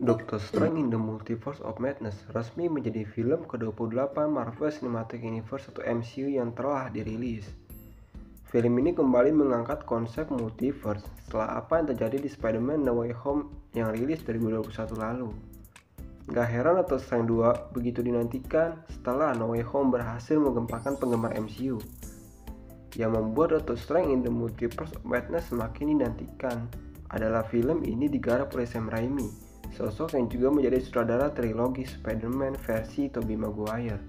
Doctor Strange in the Multiverse of Madness resmi menjadi film ke-28 Marvel Cinematic Universe atau MCU yang telah dirilis. Film ini kembali mengangkat konsep multiverse setelah apa yang terjadi di Spider-Man No Way Home yang rilis 2021 lalu. Gak heran Doctor Strange 2 begitu dinantikan setelah No Way Home berhasil menggempakan penggemar MCU. Yang membuat Doctor Strange in the Multiverse of Madness semakin dinantikan adalah film ini digarap oleh Sam Raimi, sosok yang juga menjadi sutradara trilogi Spider-Man versi Tobey Maguire.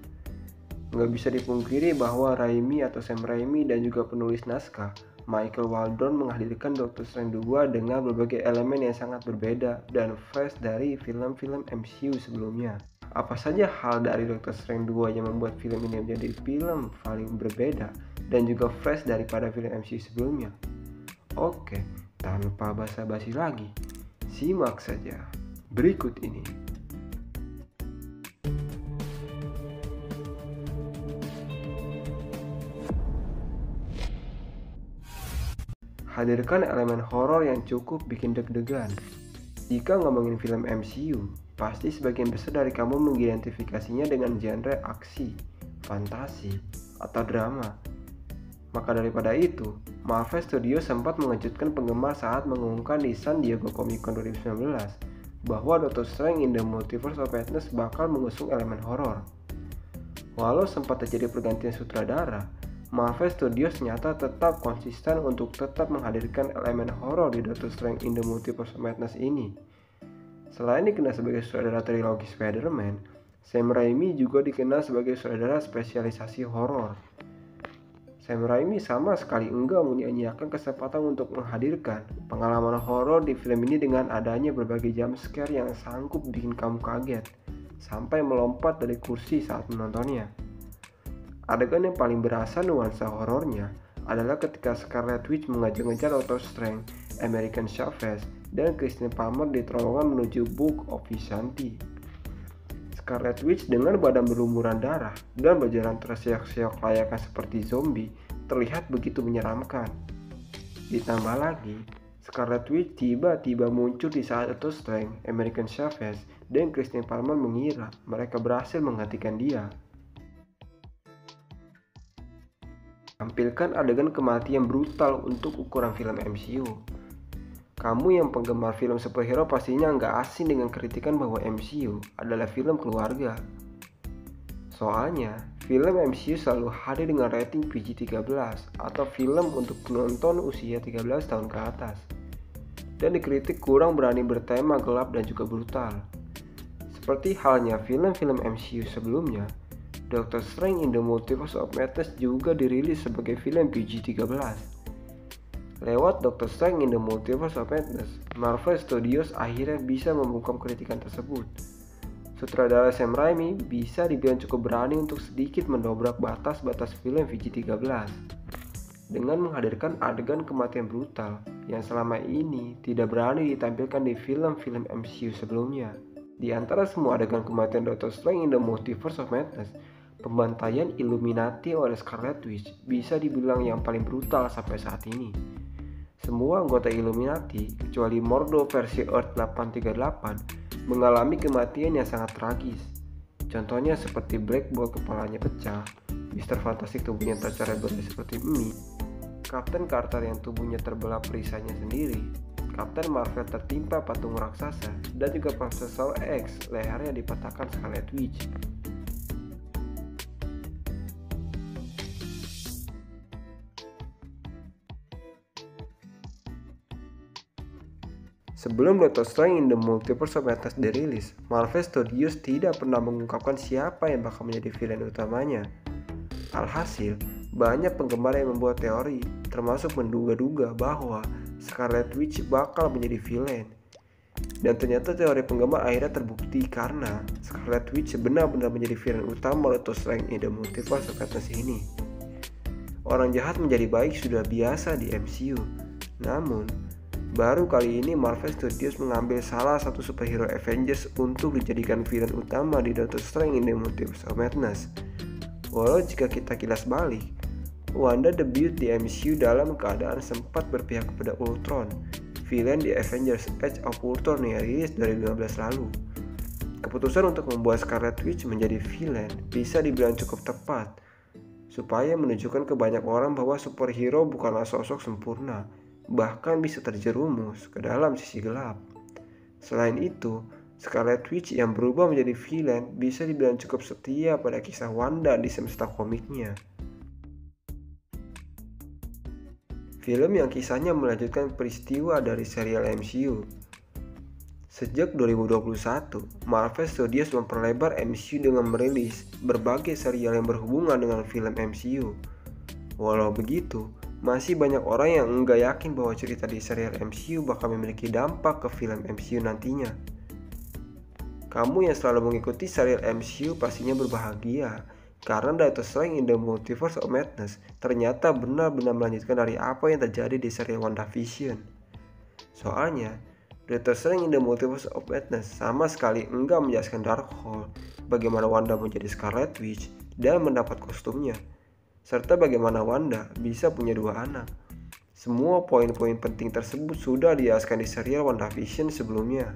Nggak bisa dipungkiri bahwa Raimi atau Sam Raimi dan juga penulis naskah Michael Waldron menghadirkan Doctor Strange 2 dengan berbagai elemen yang sangat berbeda dan fresh dari film-film MCU sebelumnya. Apa saja hal dari Doctor Strange 2 yang membuat film ini menjadi film paling berbeda dan juga fresh daripada film MCU sebelumnya? Oke, tanpa basa-basi lagi, simak saja berikut ini. Hadirkan elemen horor yang cukup bikin deg-degan. Jika ngomongin film MCU, pasti sebagian besar dari kamu mengidentifikasinya dengan genre aksi, fantasi, atau drama. Maka daripada itu, Marvel Studios sempat mengejutkan penggemar saat mengumumkan di San Diego Comic-Con 2019 bahwa Doctor Strange in the Multiverse of Madness bakal mengusung elemen horor. Walau sempat terjadi pergantian sutradara, Marvel Studios ternyata tetap konsisten untuk tetap menghadirkan elemen horor di Doctor Strange in the Multiverse of Madness ini. Selain dikenal sebagai sutradara trilogi Spider-Man, Sam Raimi juga dikenal sebagai sutradara spesialisasi horor. Sam Raimi sama sekali enggak menyia-nyiakan kesempatan untuk menghadirkan pengalaman horor di film ini dengan adanya berbagai jump scare yang sanggup bikin kamu kaget sampai melompat dari kursi saat menontonnya. Adegan yang paling berasa nuansa horornya adalah ketika Scarlet Witch mengejar-ngejar Doctor Strange, American Chavez, dan Christine Palmer di terowongan menuju Book of Vishanti. Scarlet Witch dengan badan berlumuran darah dan berjalan terseok-seok layaknya seperti zombie terlihat begitu menyeramkan. Ditambah lagi, Scarlet Witch tiba-tiba muncul di saat Doctor Strange, American Chavez, dan Christine Palmer mengira mereka berhasil menghentikan dia. Tampilkan adegan kematian brutal untuk ukuran film MCU. Kamu yang penggemar film superhero pastinya nggak asing dengan kritikan bahwa MCU adalah film keluarga. Soalnya, film MCU selalu hadir dengan rating PG-13 atau film untuk penonton usia 13 tahun ke atas. Dan dikritik kurang berani bertema gelap dan juga brutal. Seperti halnya film-film MCU sebelumnya, Doctor Strange in the Multiverse of Madness juga dirilis sebagai film PG-13. Lewat Doctor Strange in the Multiverse of Madness, Marvel Studios akhirnya bisa membungkam kritikan tersebut. Sutradara Sam Raimi bisa dibilang cukup berani untuk sedikit mendobrak batas-batas film PG-13 dengan menghadirkan adegan kematian brutal yang selama ini tidak berani ditampilkan di film-film MCU sebelumnya. Di antara semua adegan kematian Doctor Strange in the Multiverse of Madness, pembantaian Illuminati oleh Scarlet Witch bisa dibilang yang paling brutal sampai saat ini. Semua anggota Illuminati, kecuali Mordo versi Earth 838, mengalami kematian yang sangat tragis. Contohnya seperti Black Bolt kepalanya pecah, Mr. Fantastic tubuhnya tercerai berai seperti mie, Captain Carter yang tubuhnya terbelah perisainya sendiri, Captain Marvel tertimpa patung raksasa, dan juga Profesor X lehernya dipatahkan Scarlet Witch. Sebelum Doctor Strange in the Multiverse of Madness dirilis, Marvel Studios tidak pernah mengungkapkan siapa yang bakal menjadi villain utamanya. Alhasil, banyak penggemar yang membuat teori, termasuk menduga-duga bahwa Scarlet Witch bakal menjadi villain. Dan ternyata teori penggemar akhirnya terbukti karena Scarlet Witch benar-benar menjadi villain utama Doctor Strange in the Multiverse of Madness ini. Orang jahat menjadi baik sudah biasa di MCU, namun baru kali ini Marvel Studios mengambil salah satu superhero Avengers untuk dijadikan villain utama di Doctor Strange in the Multiverse of Madness. Walau jika kita kilas balik, Wanda debut di MCU dalam keadaan sempat berpihak kepada Ultron, villain di Avengers Age of Ultron yang rilis 2015 lalu. Keputusan untuk membuat Scarlet Witch menjadi villain bisa dibilang cukup tepat, supaya menunjukkan ke banyak orang bahwa superhero bukanlah sosok sempurna, bahkan bisa terjerumus ke dalam sisi gelap. Selain itu, Scarlet Witch yang berubah menjadi villain bisa dibilang cukup setia pada kisah Wanda di semesta komiknya. Film yang kisahnya melanjutkan peristiwa dari serial MCU. Sejak 2021, Marvel Studios memperlebar MCU dengan merilis berbagai serial yang berhubungan dengan film MCU. Walau begitu, masih banyak orang yang enggak yakin bahwa cerita di serial MCU bakal memiliki dampak ke film MCU nantinya. Kamu yang selalu mengikuti serial MCU pastinya berbahagia, karena Doctor Strange in the Multiverse of Madness ternyata benar-benar melanjutkan dari apa yang terjadi di serial WandaVision. Soalnya, Doctor Strange in the Multiverse of Madness sama sekali enggak menjelaskan Darkhold, bagaimana Wanda menjadi Scarlet Witch dan mendapat kostumnya, serta bagaimana Wanda bisa punya 2 anak. Semua poin-poin penting tersebut sudah dijelaskan di serial WandaVision sebelumnya.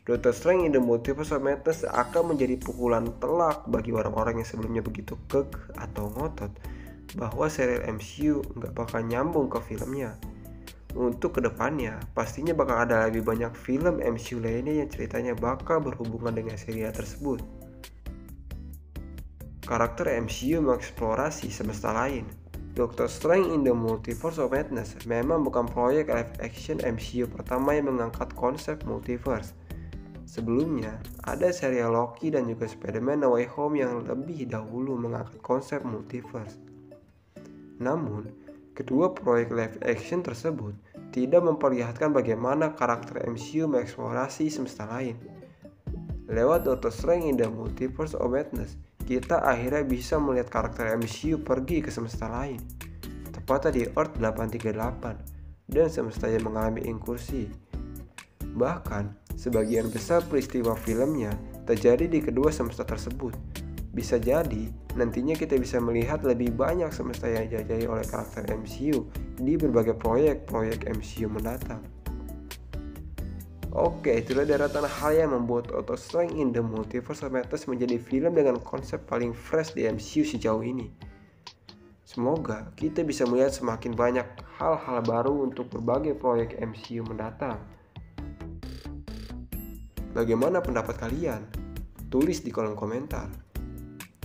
Doctor Strange in the Multiverse of Madness akan menjadi pukulan telak bagi orang-orang yang sebelumnya begitu kekeh atau ngotot bahwa serial MCU nggak bakal nyambung ke filmnya. Untuk kedepannya, pastinya bakal ada lebih banyak film MCU lainnya yang ceritanya bakal berhubungan dengan serial tersebut. Karakter MCU mengeksplorasi semesta lain. Doctor Strange in the Multiverse of Madness memang bukan proyek live action MCU pertama yang mengangkat konsep multiverse. Sebelumnya, ada serial Loki dan juga Spider-Man No Way Home yang lebih dahulu mengangkat konsep multiverse. Namun, kedua proyek live action tersebut tidak memperlihatkan bagaimana karakter MCU mengeksplorasi semesta lain. Lewat Doctor Strange in the Multiverse of Madness, kita akhirnya bisa melihat karakter MCU pergi ke semesta lain, tepatnya di Earth 838, dan semesta yang mengalami inkursi. Bahkan, sebagian besar peristiwa filmnya terjadi di kedua semesta tersebut. Bisa jadi, nantinya kita bisa melihat lebih banyak semesta yang dijajahi oleh karakter MCU di berbagai proyek-proyek MCU mendatang. Oke, itulah deretan hal yang membuat Doctor Strange in the Multiverse of Madness menjadi film dengan konsep paling fresh di MCU sejauh ini. Semoga kita bisa melihat semakin banyak hal-hal baru untuk berbagai proyek MCU mendatang. Bagaimana pendapat kalian? Tulis di kolom komentar.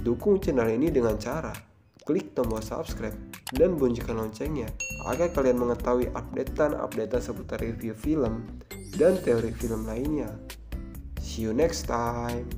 Dukung channel ini dengan cara klik tombol subscribe dan bunyikan loncengnya agar kalian mengetahui updatean seputar review film dan teori film lainnya. See you next time.